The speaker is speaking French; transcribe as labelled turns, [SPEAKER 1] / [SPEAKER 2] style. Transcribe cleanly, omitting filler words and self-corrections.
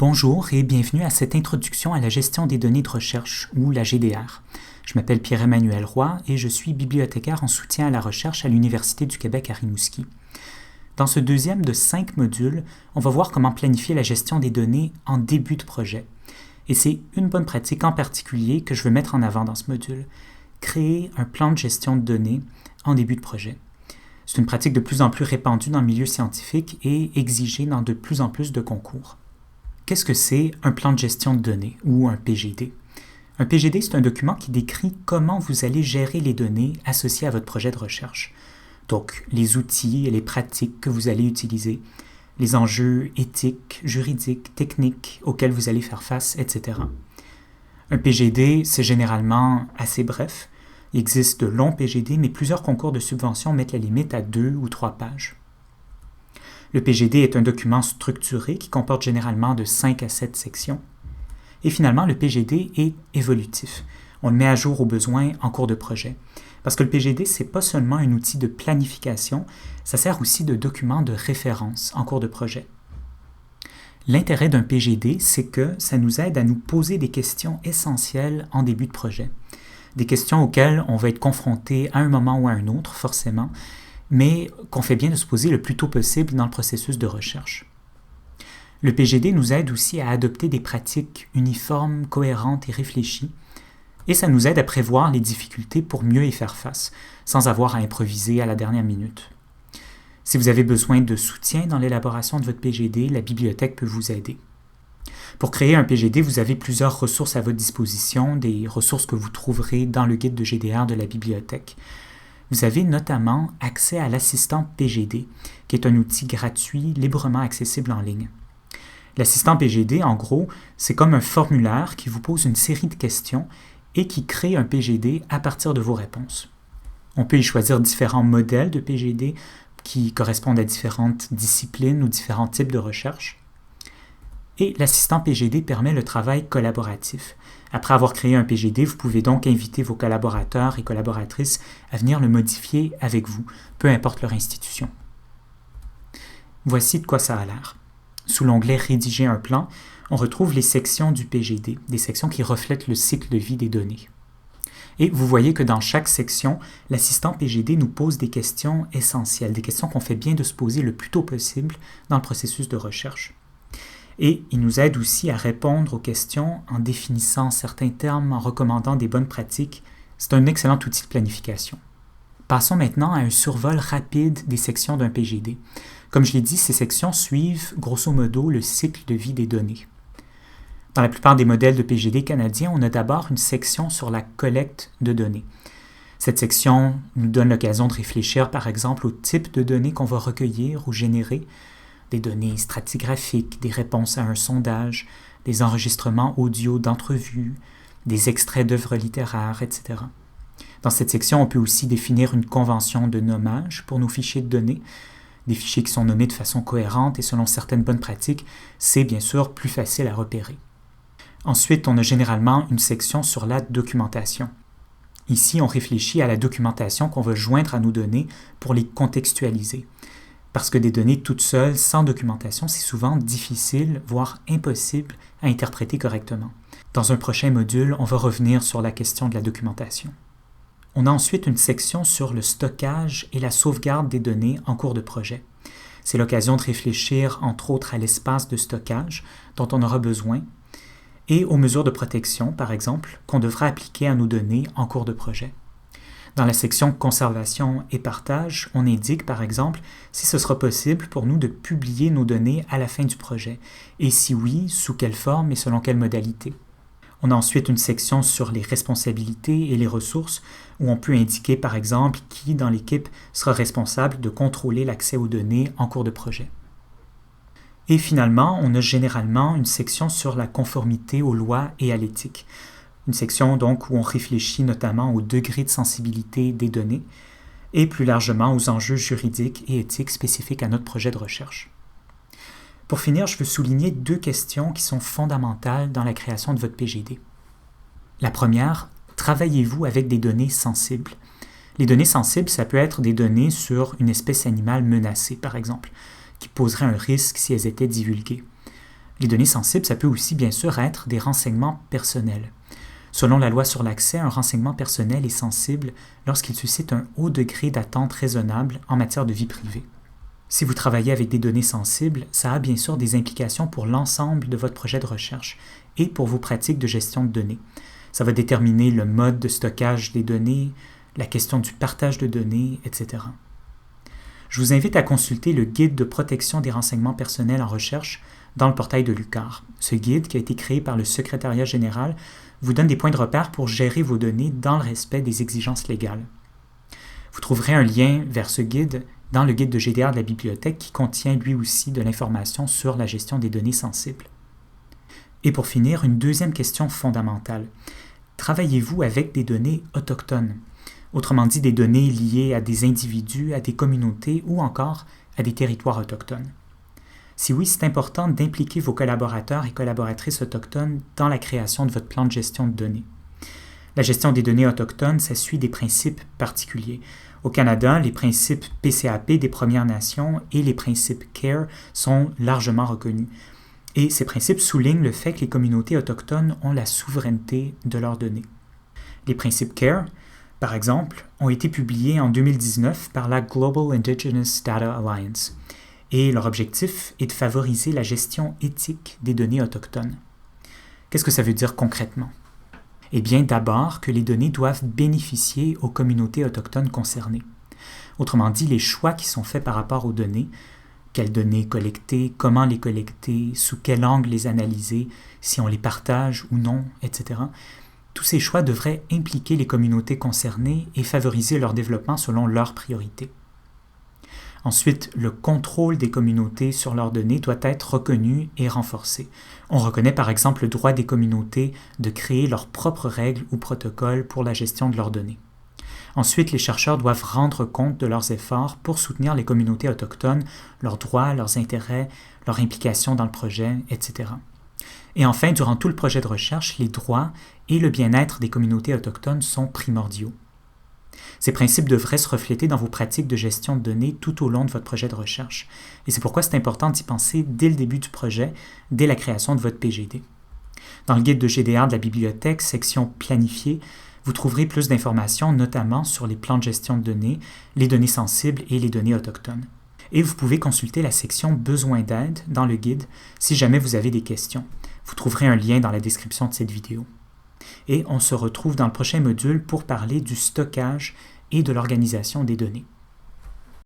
[SPEAKER 1] Bonjour et bienvenue à cette introduction à la gestion des données de recherche, ou la GDR. Je m'appelle Pierre-Emmanuel Roy et je suis bibliothécaire en soutien à la recherche à l'Université du Québec à Rimouski. Dans ce deuxième de 5 modules, on va voir comment planifier la gestion des données en début de projet. Et c'est une bonne pratique en particulier que je veux mettre en avant dans ce module. Créer un plan de gestion de données en début de projet. C'est une pratique de plus en plus répandue dans le milieu scientifique et exigée dans de plus en plus de concours. Qu'est-ce que c'est un plan de gestion de données ou un PGD? Un PGD, c'est un document qui décrit comment vous allez gérer les données associées à votre projet de recherche. Donc, les outils et les pratiques que vous allez utiliser, les enjeux éthiques, juridiques, techniques auxquels vous allez faire face, etc. Un PGD, c'est généralement assez bref. Il existe de longs PGD, mais plusieurs concours de subvention mettent la limite à 2 ou 3 pages. Le PGD est un document structuré qui comporte généralement de 5 à 7 sections. Et finalement, le PGD est évolutif. On le met à jour aux besoins en cours de projet. Parce que le PGD, ce n'est pas seulement un outil de planification, ça sert aussi de document de référence en cours de projet. L'intérêt d'un PGD, c'est que ça nous aide à nous poser des questions essentielles en début de projet. Des questions auxquelles on va être confronté à un moment ou à un autre, forcément, mais qu'on fait bien de se poser le plus tôt possible dans le processus de recherche. Le PGD nous aide aussi à adopter des pratiques uniformes, cohérentes et réfléchies, et ça nous aide à prévoir les difficultés pour mieux y faire face, sans avoir à improviser à la dernière minute. Si vous avez besoin de soutien dans l'élaboration de votre PGD, la bibliothèque peut vous aider. Pour créer un PGD, vous avez plusieurs ressources à votre disposition, des ressources que vous trouverez dans le guide de GDR de la bibliothèque. Vous avez notamment accès à l'assistant PGD, qui est un outil gratuit, librement accessible en ligne. L'assistant PGD, en gros, c'est comme un formulaire qui vous pose une série de questions et qui crée un PGD à partir de vos réponses. On peut y choisir différents modèles de PGD qui correspondent à différentes disciplines ou différents types de recherche. Et l'assistant PGD permet le travail collaboratif. Après avoir créé un PGD, vous pouvez donc inviter vos collaborateurs et collaboratrices à venir le modifier avec vous, peu importe leur institution. Voici de quoi ça a l'air. Sous l'onglet « Rédiger un plan », on retrouve les sections du PGD, des sections qui reflètent le cycle de vie des données. Et vous voyez que dans chaque section, l'assistant PGD nous pose des questions essentielles, des questions qu'on fait bien de se poser le plus tôt possible dans le processus de recherche. Et il nous aide aussi à répondre aux questions en définissant certains termes, en recommandant des bonnes pratiques. C'est un excellent outil de planification. Passons maintenant à un survol rapide des sections d'un PGD. Comme je l'ai dit, ces sections suivent grosso modo le cycle de vie des données. Dans la plupart des modèles de PGD canadiens, on a d'abord une section sur la collecte de données. Cette section nous donne l'occasion de réfléchir par exemple au type de données qu'on va recueillir ou générer, des données stratigraphiques, des réponses à un sondage, des enregistrements audio d'entrevues, des extraits d'œuvres littéraires, etc. Dans cette section, on peut aussi définir une convention de nommage pour nos fichiers de données. Des fichiers qui sont nommés de façon cohérente et selon certaines bonnes pratiques, c'est bien sûr plus facile à repérer. Ensuite, on a généralement une section sur la documentation. Ici, on réfléchit à la documentation qu'on va joindre à nos données pour les contextualiser. Parce que des données toutes seules, sans documentation, c'est souvent difficile, voire impossible à interpréter correctement. Dans un prochain module, on va revenir sur la question de la documentation. On a ensuite une section sur le stockage et la sauvegarde des données en cours de projet. C'est l'occasion de réfléchir, entre autres, à l'espace de stockage dont on aura besoin et aux mesures de protection, par exemple, qu'on devra appliquer à nos données en cours de projet. Dans la section « Conservation et partage », on indique, par exemple, si ce sera possible pour nous de publier nos données à la fin du projet, et si oui, sous quelle forme et selon quelle modalité. On a ensuite une section sur les responsabilités et les ressources, où on peut indiquer, par exemple, qui dans l'équipe sera responsable de contrôler l'accès aux données en cours de projet. Et finalement, on a généralement une section sur la conformité aux lois et à l'éthique. Une section donc où on réfléchit notamment au degré de sensibilité des données et plus largement aux enjeux juridiques et éthiques spécifiques à notre projet de recherche. Pour finir, je veux souligner 2 questions qui sont fondamentales dans la création de votre PGD. La première, travaillez-vous avec des données sensibles? Les données sensibles, ça peut être des données sur une espèce animale menacée, par exemple, qui poserait un risque si elles étaient divulguées. Les données sensibles, ça peut aussi bien sûr être des renseignements personnels. Selon la loi sur l'accès, un renseignement personnel est sensible lorsqu'il suscite un haut degré d'attente raisonnable en matière de vie privée. Si vous travaillez avec des données sensibles, ça a bien sûr des implications pour l'ensemble de votre projet de recherche et pour vos pratiques de gestion de données. Ça va déterminer le mode de stockage des données, la question du partage de données, etc. Je vous invite à consulter le guide de protection des renseignements personnels en recherche dans le portail de l'UQAR. Ce guide, qui a été créé par le secrétariat général, vous donne des points de repère pour gérer vos données dans le respect des exigences légales. Vous trouverez un lien vers ce guide dans le guide de GDR de la bibliothèque qui contient lui aussi de l'information sur la gestion des données sensibles. Et pour finir, une deuxième question fondamentale. Travaillez-vous avec des données autochtones? Autrement dit, des données liées à des individus, à des communautés ou encore à des territoires autochtones. Si oui, c'est important d'impliquer vos collaborateurs et collaboratrices autochtones dans la création de votre plan de gestion de données. La gestion des données autochtones, ça suit des principes particuliers. Au Canada, les principes PCAP des Premières Nations et les principes CARE sont largement reconnus. Et ces principes soulignent le fait que les communautés autochtones ont la souveraineté de leurs données. Les principes CARE, par exemple, ont été publiés en 2019 par la Global Indigenous Data Alliance. Et leur objectif est de favoriser la gestion éthique des données autochtones. Qu'est-ce que ça veut dire concrètement? Eh bien, d'abord, que les données doivent bénéficier aux communautés autochtones concernées. Autrement dit, les choix qui sont faits par rapport aux données, quelles données collecter, comment les collecter, sous quel angle les analyser, si on les partage ou non, etc. Tous ces choix devraient impliquer les communautés concernées et favoriser leur développement selon leurs priorités. Ensuite, le contrôle des communautés sur leurs données doit être reconnu et renforcé. On reconnaît par exemple le droit des communautés de créer leurs propres règles ou protocoles pour la gestion de leurs données. Ensuite, les chercheurs doivent rendre compte de leurs efforts pour soutenir les communautés autochtones, leurs droits, leurs intérêts, leur implication dans le projet, etc. Et enfin, durant tout le projet de recherche, les droits et le bien-être des communautés autochtones sont primordiaux. Ces principes devraient se refléter dans vos pratiques de gestion de données tout au long de votre projet de recherche. Et c'est pourquoi c'est important d'y penser dès le début du projet, dès la création de votre PGD. Dans le guide de GDR de la bibliothèque, section Planifier, vous trouverez plus d'informations, notamment sur les plans de gestion de données, les données sensibles et les données autochtones. Et vous pouvez consulter la section Besoin d'aide dans le guide si jamais vous avez des questions. Vous trouverez un lien dans la description de cette vidéo. Et on se retrouve dans le prochain module pour parler du stockage et de l'organisation des données.